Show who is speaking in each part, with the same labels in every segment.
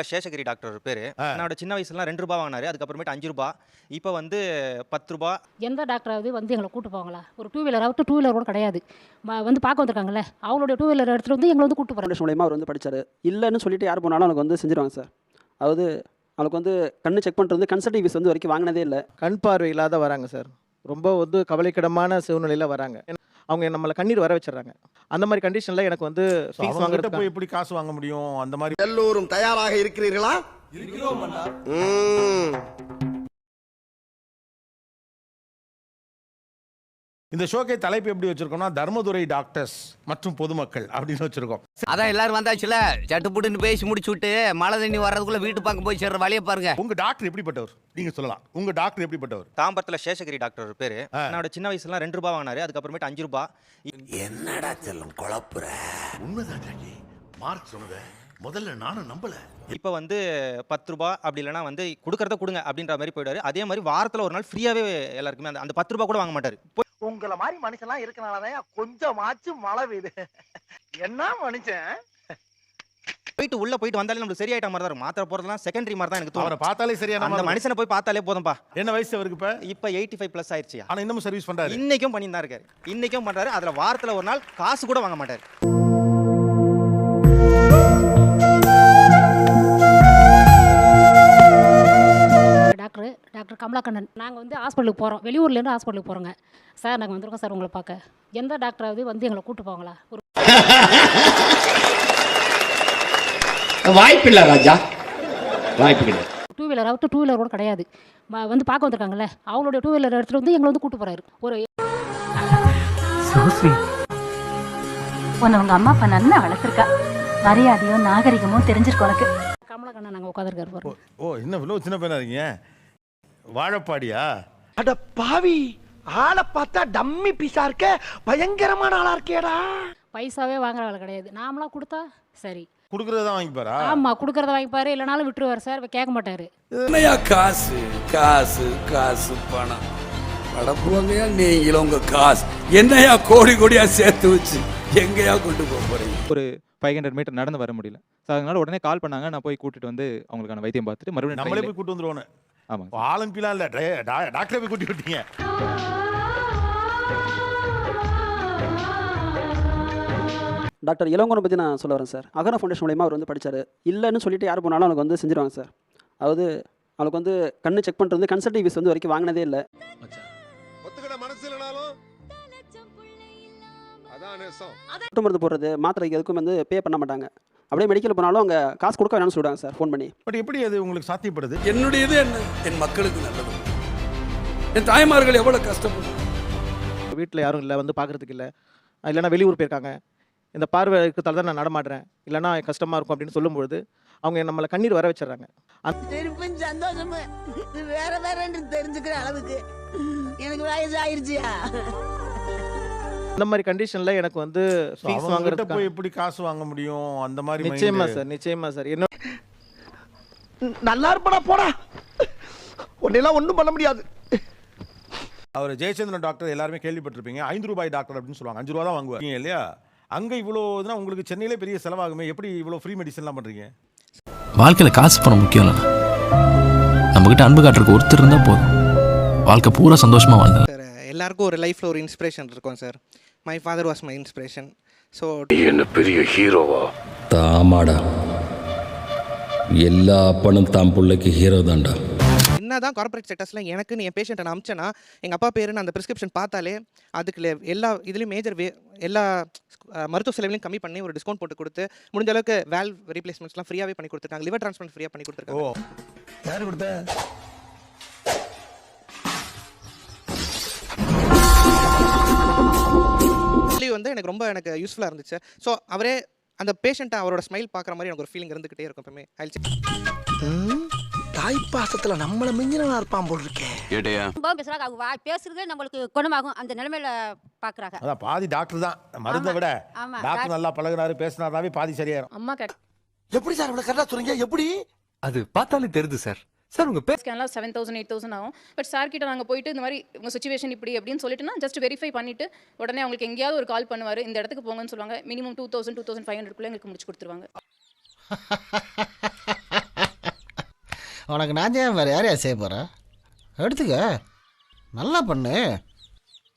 Speaker 1: Seshagiri doctor ஒரு பேரு. என்னோட சின்ன வயசுலலாம் ₹2 வாங்கினாரு. அதுக்கப்புறமேட்டு ₹5. இப்போ வந்து ₹10.
Speaker 2: எந்த டாக்டராவது வந்து எங்களை கூட்டு போவாங்களா? ஒரு டூ வீலர் ஆகட்டும், டூ வீலர் கூட கிடையாது. வந்து பார்க்க வந்திருக்காங்கல்ல, அவங்களுடைய டூ வீலர் எடுத்துகிட்டு வந்து எங்களை வந்து கூட்டு போகிறாங்க.
Speaker 3: ஃபவுண்டேஷன் மூலியமாக அவர் வந்து படித்தார். இல்லைன்னு சொல்லிட்டு யார் போனாலும் அவனுக்கு வந்து செஞ்சுருவாங்க சார். அதாவது அவனுக்கு வந்து கண்ணு செக் பண்ணுறது வந்து கன்சல்டிங் ஃபீஸ் வந்து வரைக்கும் வாங்கினதே இல்லை.
Speaker 4: கண் பார்வை இல்லாத வராங்க சார். ரொம்ப வந்து கவலைக்கிடமான சூழ்நிலையில் வராங்க. அவங்க நம்மளை கண்ணீர் வர வச்சிடறாங்க. அந்த மாதிரி கண்டிஷனில் எனக்கு வந்து ஃபீஸ் வாங்குறதுக்கு
Speaker 5: போய் எப்படி காசு வாங்க முடியும்? அந்த மாதிரி
Speaker 6: எல்லோரும் தயாராக இருக்கிறீர்களா? இருக்கிறோம்.
Speaker 5: இந்த ஷோக்கே தலைப்பு எப்படி வச்சிருக்கோம்னா தர்மதுரை டாக்டர்ஸ் மற்றும் பொதுமக்கள் அப்படின்னு வச்சிருக்கோம்.
Speaker 7: அதான் எல்லாரும் வந்தாச்சுல, சட்டுப்புட்டுன்னு பேசி முடிச்சு விட்டு மழை தண்ணி வர்றதுக்குள்ள வீட்டு பக்கம் போய் சேர்ற வழியை பாருங்க.
Speaker 5: உங்க டாக்டர் எப்படிப்பட்டவர் நீங்க சொல்லலாம். உங்க டாக்டர் எப்படிப்பட்டவர்?
Speaker 1: தாம்பரத்தில் சேஷகிரி டாக்டர் ஒரு பேரு. என்னோட சின்ன வயசுலாம் ₹2 வாங்கினாரு. அதுக்கப்புறமேட்டு ₹5.
Speaker 6: என்னடா செல்லம் குழப்புற?
Speaker 8: உண்மைதான் ஜாக்கி. மார்க் சொன்னத முதல்ல நானும் நம்பல.
Speaker 1: இப்போ வந்து ₹10 அப்படி இல்லைனா வந்து கொடுக்கறத கொடுங்க அப்படின்ற மாதிரி போயிடுவாரு. அதே மாதிரி வாரத்தில் ஒரு நாள் ஃப்ரீயாகவே எல்லாருக்குமே அந்த ₹10 கூட வாங்க மாட்டார்.
Speaker 6: உங்களை மாதிரி மனுஷன்லாம் இருக்கனாலதான் கொஞ்சமாச்சும் மழை பெய்யுது. என்ன மனுஷன்?
Speaker 1: போயிட்டு உள்ள போயிட்டு வந்தாலே நம்மளுக்கு சரியாயிட்ட மாதிரி தான் இருக்கும். மாத்திரை போறதெல்லாம் செகண்டரி மாதிரி தான் எனக்கு
Speaker 5: அவரை
Speaker 1: தோணும்.
Speaker 5: பார்த்தாலே சரியான
Speaker 1: அந்த மனுஷனை போய் பார்த்தாலே போதும்பா.
Speaker 5: என்ன வயசு அவருக்கு இப்ப?
Speaker 1: இப்போ 85+ ஆயிடுச்சு.
Speaker 5: ஆனா இன்னமும் சர்வீஸ் பண்றாரு.
Speaker 1: இன்னைக்கும் பண்ணிட்டு தான் இருக்காரு. இன்னைக்கும் பண்றாரு. அதுல வாரத்தில் ஒரு நாள் காசு கூட வாங்க மாட்டார்.
Speaker 2: டாக்டர் கமலாக்கண்ணன். நாங்கள் வந்து ஹாஸ்பிட்டலுக்கு போகிறோம், வெளியூர்லேருந்து ஹாஸ்பிட்டலுக்கு போகிறோங்க. சார் நாங்கள் வந்திருக்கோம் சார் உங்களை பார்க்க. எந்த டாக்டராவது வந்து எங்களை கூட்டு போவாங்களா? ஒரு
Speaker 6: வாய்ப்பில்லை ராஜா, வாய்ப்பு கிடையாது.
Speaker 2: டூ வீலர் ஆகட்டும், டூ வீலர் கூட கிடையாது. வந்து பார்க்க வந்திருக்காங்கல்ல, அவங்களுடைய டூ வீலர் எடுத்துகிட்டு வந்து எங்களை வந்து கூட்டு போகிறாரு. ஒரு
Speaker 9: உன்னை உங்க அம்மா அப்பா நல்லா வளர்த்துருக்கா. மரியாதையும் நாகரிகமும் தெரிஞ்சிருக்கு உனக்கு.
Speaker 2: கமலாக்கண்ணன் நாங்கள் உட்காந்துருக்காரு பாருங்க.
Speaker 5: ஓ இன்னும் இவ்வளோ சின்ன பையனா இருக்கீங்க. வாழப்பாடியா?
Speaker 6: அட பாவி, ஆளை பார்த்தா டம்மி பீஸா இருக்க, பயங்கரமான ஆளா இருக்கேடா.
Speaker 2: பைசாவே வாங்குற வேலை கிடையாது. நாமளாக கொடுத்தா சரி,
Speaker 5: கொடுக்கறதான் வாங்கிப்பாரா?
Speaker 2: ஆமாம் கொடுக்குறத வாங்கிப்பாரு, இல்லைனாலும் விட்டுருவார் சார். கேட்க மாட்டார்.
Speaker 10: என்னையா காசு காசு காசு பணம் படப்புவாங்கயா நீங்களும் உங்க காசு என்னையா கோடி கோடியா சேர்த்து வச்சு எங்கேயா கொண்டு போக போறீங்க?
Speaker 11: ஒரு 500 மீட்டர் நடந்து வர முடியல. ஸோ அதனால உடனே கால் பண்ணாங்க. நான் போய் கூட்டிட்டு வந்து அவங்களுக்கான வைத்தியம் பார்த்துட்டு மறுபடியும்
Speaker 5: நம்மளே போய் கூட்டு வந்துருவோம்.
Speaker 11: ஆமாம்,
Speaker 5: ஆலம்பிலாம் இல்லை, டாக்டரை போய் கூட்டி விட்டீங்க.
Speaker 3: டாக்டர் இளங்கோனை பற்றி நான் சொல்ல வரேன் சார். அகர ஃபவுண்டேஷன் மூலியமாக அவர் வந்து படித்தார். இல்லைன்னு சொல்லிட்டு யார் போனாலும் அவனுக்கு வந்து செஞ்சுருவாங்க சார். அதாவது அவனுக்கு வந்து கண்ணு செக் பண்ணுறது வந்து கன்சல்டிங் ஃபீஸ் வந்து வரைக்கும் வாங்கினதே இல்லை.
Speaker 6: ஒத்துக்கிட மனசு இல்லைனாலும் அதான் நேசம்.
Speaker 3: நாட்டு மருந்து போடுறது மாத்திரைக்கு எதுக்கும் வந்து பே பண்ண மாட்டாங்க. அப்படியே மெடிக்கல் போனாலும் அவங்க காசு கொடுக்க வேணாம்னு சொல்லுவாங்க சார் ஃபோன் பண்ணி.
Speaker 5: பட் எப்படி அது உங்களுக்கு சாத்தியப்படுது?
Speaker 10: என்னுடையது என்ன, என் மக்களுக்கு நல்லது. என் தாய்மார்கள் எவ்வளவு கஷ்டப்படும்.
Speaker 4: வீட்டில் யாரும் இல்லை, வந்து பார்க்குறதுக்கு இல்லை, இல்லைனா வெளியூர் போயிருக்காங்க. இந்த பார்வை இருக்கிறதால தான் நான் நடமாடுறேன், இல்லைனா கஷ்டமாக இருக்கும் அப்படின்னு சொல்லும்பொழுது அவங்க நம்மளை கண்ணீர் வர வச்சிடறாங்க.
Speaker 9: சந்தோஷமா வேற வேற தெரிஞ்சுக்கிற அளவுக்கு எனக்கு வயசு ஆயிடுச்சியா.
Speaker 4: அந்த மாதிரி கண்டிஷனில் எனக்கு வந்து ஃபீஸ் வாங்குறதுக்கு
Speaker 5: போய் எப்படி காசு வாங்க முடியும்? அந்த மாதிரி
Speaker 4: நிச்சயமா சார், நிச்சயமா சார். என்ன
Speaker 6: நல்லா இருப்படா போடா, உன்னெல்லாம் ஒன்றும் பண்ண முடியாது.
Speaker 5: அவர் ஜெயச்சந்திரன் டாக்டர் எல்லாருமே கேள்விப்பட்டிருப்பீங்க. ₹5 டாக்டர் அப்படின்னு சொல்லுவாங்க. ₹5 தான் வாங்குவாங்க இல்லையா? அங்கே இவ்வளோ இதுனா உங்களுக்கு சென்னையிலே பெரிய செலவாகுமே. எப்படி இவ்வளோ ஃப்ரீ மெடிசன்லாம் பண்ணுறீங்க?
Speaker 12: வாழ்க்கையில் காசு பணம் முக்கியம் இல்லை. நம்மக்கிட்ட அன்பு காட்டுறதுக்கு ஒருத்தர் இருந்தால் போதும், வாழ்க்கை பூரா சந்தோஷமாக வாழ்ந்தேன்.
Speaker 7: எல்லாருக்கும் ஒரு லைஃப்பில் ஒரு இன்ஸ்பிரேஷன் இருக்கும் sir. My father was my inspiration. So
Speaker 8: என்ன பெரிய ஹீரோவா?
Speaker 12: தாமாடா, எல்லா அப்பனும் தான் பிள்ளைக்கு ஹீரோ தான்டா.
Speaker 7: என்ன தான் கார்பரேட் செக்டர்ஸில் எனக்குன்னு என் பேஷண்ட்டை நான் அமிச்சேன்னா எங்கள் அப்பா பேருன்னு அந்த ப்ரிஸ்கிரிப்ஷன் பார்த்தாலே அதுக்கு எல்லா இதுலேயும் மேஜர் எல்லா மருத்துவ செலவுலையும் கம்மி பண்ணி ஒரு டிஸ்கவுண்ட் போட்டு கொடுத்து முடிஞ்ச அளவுக்கு வேல்வ் ரீப்ளேஸ்மெண்ட்ஸ்லாம் ஃப்ரீயாகவே பண்ணி கொடுத்துருக்காங்க. லிவர் டிரான்ஸ்பிளான்ட் ஃப்ரீயாக பண்ணி கொடுத்துருக்காங்க.
Speaker 6: யார் கொடுத்த?
Speaker 7: வந்து எனக்கு ரொம்ப யூஸ்ஃபுல்லாக இருந்துச்சு. ஸோ அவரே அந்த பேஷண்ட்டை அவரோட ஸ்மைல் பார்க்குற மாதிரி எனக்கு ஒரு ஃபீலிங் இருந்துகிட்டே இருக்கும் எப்பவுமே.
Speaker 6: தாய் பாசத்துல நம்மள மிஞ்சினா இருப்பான் போல் இருக்கேன்.
Speaker 9: பேசுறதே நம்மளுக்கு குணமாகும் அந்த நிலைமையில பாக்குறாங்க.
Speaker 5: அதான் பாதி டாக்டர் தான் மருந்தை விட டாக்டர் நல்லா பழகுனாரு பேசினாருனாவே பாதி சரியாயிரும்.
Speaker 9: அம்மா
Speaker 6: எப்படி சார் இவ்வளவு கரெக்டா சொல்றீங்க? எப்படி?
Speaker 12: அது பார்த்தாலே தெரியுது சார். சார் உங்க பேர்
Speaker 9: ஸ்கேன்லாம் 7000 8000 ஆகும். பட் சார் கிட்ட நாங்கள் போயிட்டு இந்த மாதிரி உங்கள் சுச்சுவேஷன் இப்படி அப்படின்னு சொல்லிட்டுனா ஜஸ்ட் வெரிஃபை பண்ணிட்டு உடனே அவங்களுக்கு எங்கேயாவது ஒரு கால் பண்ணுவார். இந்த இடத்துக்கு போங்கன்னு சொல்லுவாங்க. மினிமம் 2000 2500 எங்களுக்கு முடிச்சு கொடுத்துருவாங்க.
Speaker 6: உனக்கு நான் ஏன் வேறு யாரையா செய்ய போகிறேன்? எடுத்துக்க, நல்லா பண்ணு.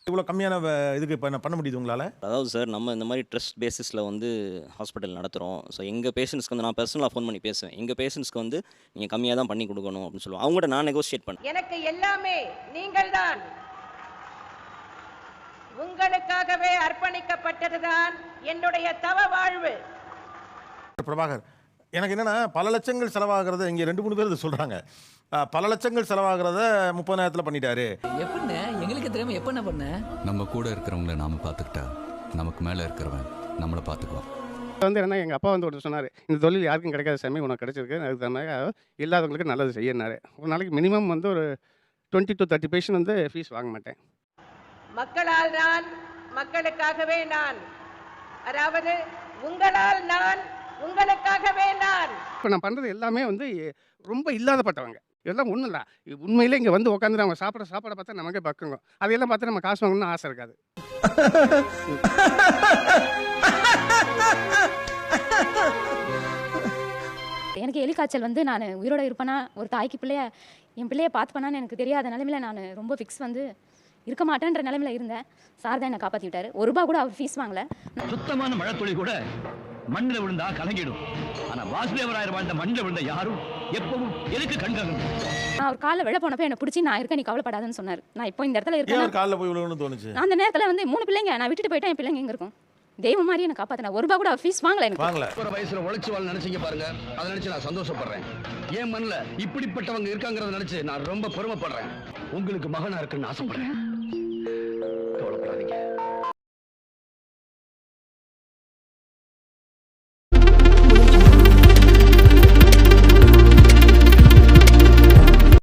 Speaker 5: இவ்வளோ கம்மியான இதுக்கு இப்போ என்ன பண்ண முடியுது உங்களால்?
Speaker 13: அதாவது சார், நம்ம இந்த மாதிரி ட்ரஸ்ட் பேசிஸில் வந்து ஹாஸ்பிட்டல் நடத்துகிறோம். ஸோ எங்கள் பேஷண்ட்ஸ்க்கு வந்து நான் பர்சனலாக ஃபோன் பண்ணி பேசுவேன். எங்கள் பேஷண்ட்ஸ்க்கு வந்து நீங்கள் கம்மியாக தான் பண்ணி கொடுக்கணும் அப்படின்னு சொல்லுவோம். அவங்கள்ட்ட நான் நெகோஷியேட் பண்ணேன்.
Speaker 14: எனக்கு எல்லாமே நீங்கள் தான், உங்களுக்காகவே அர்ப்பணிக்கப்பட்டதுதான் என்னுடைய தவ வாழ்வு.
Speaker 5: பிரபாகர், எனக்கு என்னன்னா பல லட்சங்கள் செலவாகிறத இங்கே 2-3 பேர் இதை சொல்கிறாங்க. பல லட்சங்கள் செலவாகிறத 30,000 பண்ணிட்டாரு.
Speaker 15: எப்படின்னு எங்களுக்கு தெரியாம எப்ப என்ன பண்ண?
Speaker 12: நம்ம கூட இருக்கிறவங்கள நாம பார்த்துக்கிட்டா நமக்கு மேலே இருக்கிறவன் நம்மளை பார்த்துக்குவான்.
Speaker 4: வந்து என்ன, எங்கள் அப்பா வந்து ஒரு சொன்னார், இந்த தொழில் யாருக்கும் கிடைக்காத சாமி, உனக்கு கிடைச்சிருக்கு, அதுக்கு தகுந்த இல்லாதவங்களுக்கு நல்லது செய்யனாரு. ஒரு நாளைக்கு மினிமம் வந்து ஒரு 20 to 30 பேஷண்ட் வந்து ஃபீஸ் வாங்க மாட்டேன்.
Speaker 14: மக்களால் நான், மக்களுக்காகவே நான், அதாவது உங்களால் நான், உங்களுக்காகவே நான்.
Speaker 4: இப்போ நான் பண்ணுறது எல்லாமே வந்து ரொம்ப இல்லாதப்பட்டவங்க. இதெல்லாம் ஒன்றும் இல்லை, உண்மையிலே இங்கே வந்து உட்காந்து அவங்க சாப்பாடை பார்த்தா நமக்கே பக்குங்க. அதையெல்லாம் பார்த்து நம்ம காசு வாங்கணும்னு ஆசை இருக்காது.
Speaker 2: எனக்கு எலிக்காய்ச்சல் வந்து நான் உயிரோட இருப்பேனா, ஒரு தாய்க்கு என் பிள்ளைய பார்த்துப்பேனான்னு எனக்கு தெரியாத நிலைமையில் நான் ரொம்ப ஃபிக்ஸ் வந்து இருக்க மாட்டேன்ற நிலைமையில் இருந்தேன். சார் தான் என்னை காப்பாற்றி விட்டார். ₹1 கூட அவர் ஃபீஸ் வாங்கலை.
Speaker 15: சுத்தமான மழை துளி கூட மண்ணில் விழுந்தா கலங்கிடும். ஆனா வாசுதேவராயர் வாழ்ந்த மண்ணில் விழுந்த யாரும் எப்பவும் எதுக்கு கண்காணும்?
Speaker 2: நான் அவர் காலில் விழ போனப்போ என்னை பிடிச்சி நான் இருக்கேன், நீ கவலைப்படாதுன்னு சொன்னார். நான் இப்போ இந்த இடத்துல இருக்கேன்.
Speaker 5: காலில் போய் விழுகணும்னு தோணுச்சு.
Speaker 2: அந்த நேரத்தில் வந்து 3 பிள்ளைங்க நான் விட்டுட்டு போயிட்டேன். என் பிள்ளைங்க எங்கே இருக்கும்? தெய்வம் மாதிரி என்னை காப்பாற்றினா. ₹1 கூட அவர் ஃபீஸ் வாங்கலை எனக்கு.
Speaker 15: ஒரு வயசுல உழைச்சு வாழ் நினைச்சீங்க பாருங்க, அதை நினைச்சு நான் சந்தோஷப்படுறேன். என் மண்ணில் இப்படிப்பட்டவங்க இருக்காங்கிறத நினைச்சு நான் ரொம்ப பெருமைப்படுறேன். உங்களுக்கு மகனா இருக்குன்னு ஆசைப்படுறேன்.